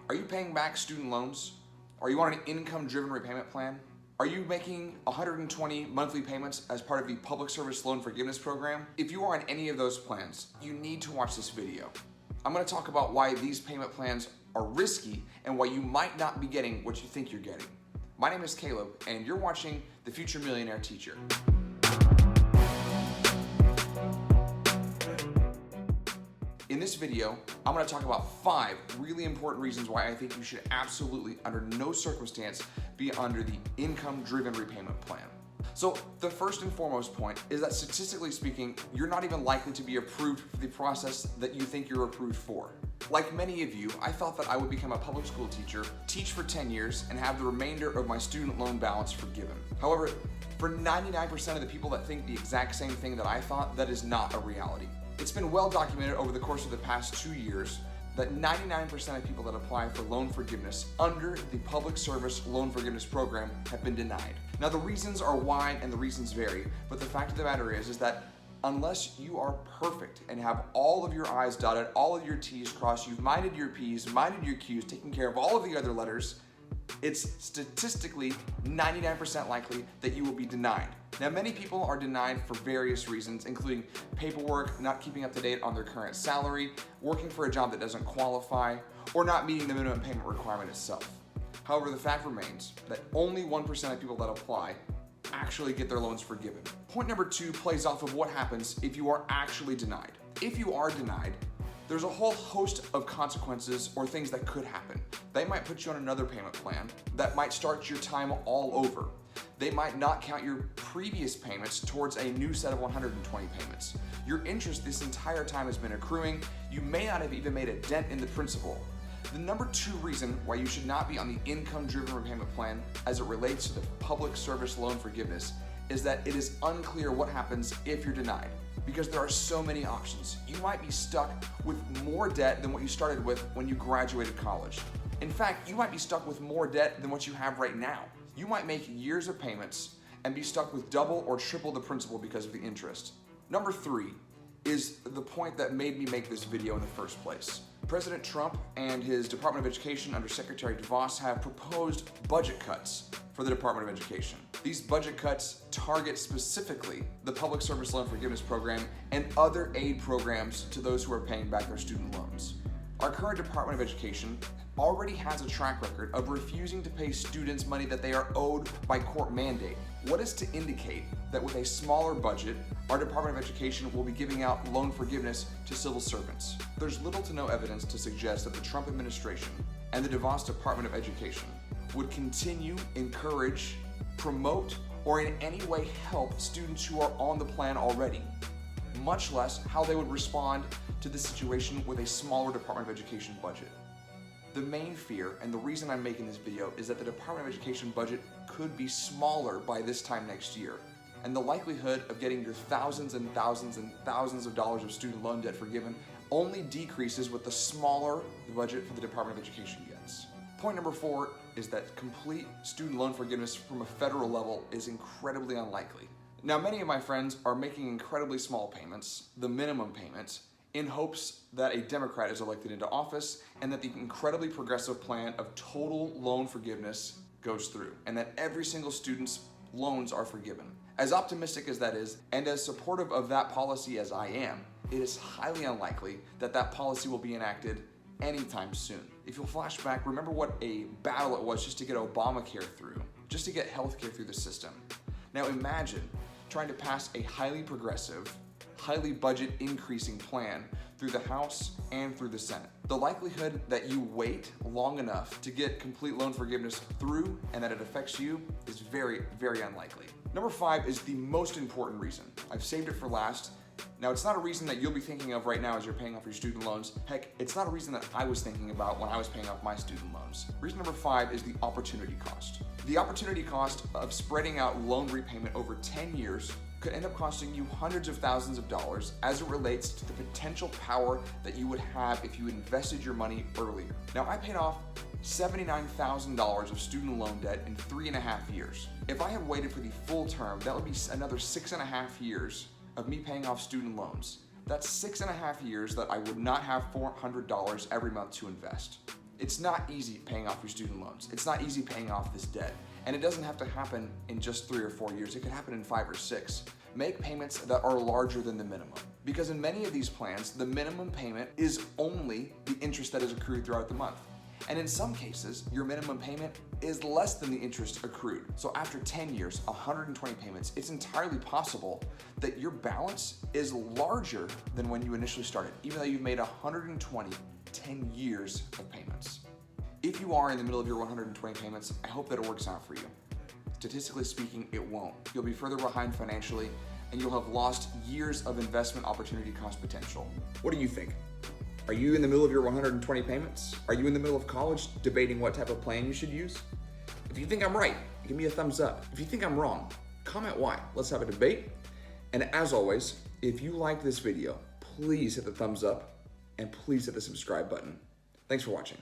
Are you paying back student loans? Are you on an income-driven repayment plan? Are you making 120 monthly payments as part of the Public Service Loan Forgiveness Program? If you are on any of those plans, you need to watch this video. I'm going to talk about why these payment plans are risky and why you might not be getting what you think you're getting. My name is Caleb, and you're watching The Future Millionaire Teacher. In this video, I'm going to talk about 5 really important reasons why I think you should absolutely, under no circumstance, be under the income-driven repayment plan. So the first and foremost point is that statistically speaking, you're not even likely to be approved for the process that you think you're approved for. Like many of you, I thought that I would become a public school teacher, teach for 10 years, and have the remainder of my student loan balance forgiven. However, for 99% of the people that think the exact same thing that I thought, that is not a reality. It's been well documented over the course of the past 2 years that 99% of people that apply for loan forgiveness under the Public Service Loan Forgiveness Program have been denied. Now the reasons are wide and the reasons vary, but the fact of the matter is that unless you are perfect and have all of your I's dotted, all of your T's crossed, you've minded your P's, minded your Q's, taken care of all of the other letters, it's statistically 99% likely that you will be denied. Now, many people are denied for various reasons, including paperwork, not keeping up to date on their current salary, working for a job that doesn't qualify, or not meeting the minimum payment requirement itself. However, the fact remains that only 1% of people that apply actually get their loans forgiven. Point number 2 plays off of what happens if you are actually denied. If you are denied, there's a whole host of consequences or things that could happen. They might put you on another payment plan that might start your time all over. They might not count your previous payments towards a new set of 120 payments. Your interest this entire time has been accruing. You may not have even made a dent in the principal. The number 2 reason why you should not be on the income-driven repayment plan as it relates to the Public Service Loan Forgiveness is that it is unclear what happens if you're denied, because there are so many options. You might be stuck with more debt than what you started with when you graduated college. In fact, you might be stuck with more debt than what you have right now. You might make years of payments and be stuck with double or triple the principal because of the interest. Number 3 is the point that made me make this video in the first place. President Trump and his Department of Education under Secretary DeVos have proposed budget cuts for the Department of Education. These budget cuts target specifically the Public Service Loan Forgiveness Program and other aid programs to those who are paying back their student loans. Our current Department of Education already has a track record of refusing to pay students money that they are owed by court mandate. What is to indicate that with a smaller budget, our Department of Education will be giving out loan forgiveness to civil servants? There's little to no evidence to suggest that the Trump administration and the DeVos Department of Education would continue, encourage, promote, or in any way help students who are on the plan already, much less how they would respond to the situation with a smaller Department of Education budget. The main fear, and the reason I'm making this video, is that the Department of Education budget could be smaller by this time next year, and the likelihood of getting your thousands and thousands and thousands of dollars of student loan debt forgiven only decreases with the smaller the budget for the Department of Education gets. Point number 4 is that complete student loan forgiveness from a federal level is incredibly unlikely. Now, many of my friends are making incredibly small payments, the minimum payments, in hopes that a Democrat is elected into office and that the incredibly progressive plan of total loan forgiveness goes through and that every single student's loans are forgiven. As optimistic as that is, and as supportive of that policy as I am, it is highly unlikely that that policy will be enacted anytime soon. If you'll flash back, remember what a battle it was just to get Obamacare through, just to get healthcare through the system. Now imagine trying to pass a highly progressive, highly budget increasing plan through the House and through the Senate. The likelihood that you wait long enough to get complete loan forgiveness through and that it affects you is very, very unlikely. Number 5 is the most important reason. I've saved it for last. Now, it's not a reason that you'll be thinking of right now as you're paying off your student loans. Heck, it's not a reason that I was thinking about when I was paying off my student loans. Reason number 5 is the opportunity cost. The opportunity cost of spreading out loan repayment over 10 years could end up costing you hundreds of thousands of dollars as it relates to the potential power that you would have if you invested your money earlier. Now, I paid off $79,000 of student loan debt in 3.5 years. If I had waited for the full term, that would be another 6.5 years of me paying off student loans. That's 6.5 years that I would not have $400 every month to invest. It's not easy paying off your student loans. It's not easy paying off this debt. And it doesn't have to happen in just 3 or 4 years. It could happen in 5 or 6. Make payments that are larger than the minimum. Because in many of these plans, the minimum payment is only the interest that is accrued throughout the month. And in some cases, your minimum payment is less than the interest accrued. So after 10 years, 120 payments, it's entirely possible that your balance is larger than when you initially started, even though you've made 120 10 years of payments. If you are in the middle of your 120 payments, I hope that it works out for you. Statistically speaking, it won't. You'll be further behind financially, and you'll have lost years of investment opportunity cost potential. What do you think? Are you in the middle of your 120 payments? Are you in the middle of college debating what type of plan you should use? If you think I'm right, give me a thumbs up. If you think I'm wrong, comment why. Let's have a debate. And as always, if you liked this video, please hit the thumbs up and please hit the subscribe button. Thanks for watching.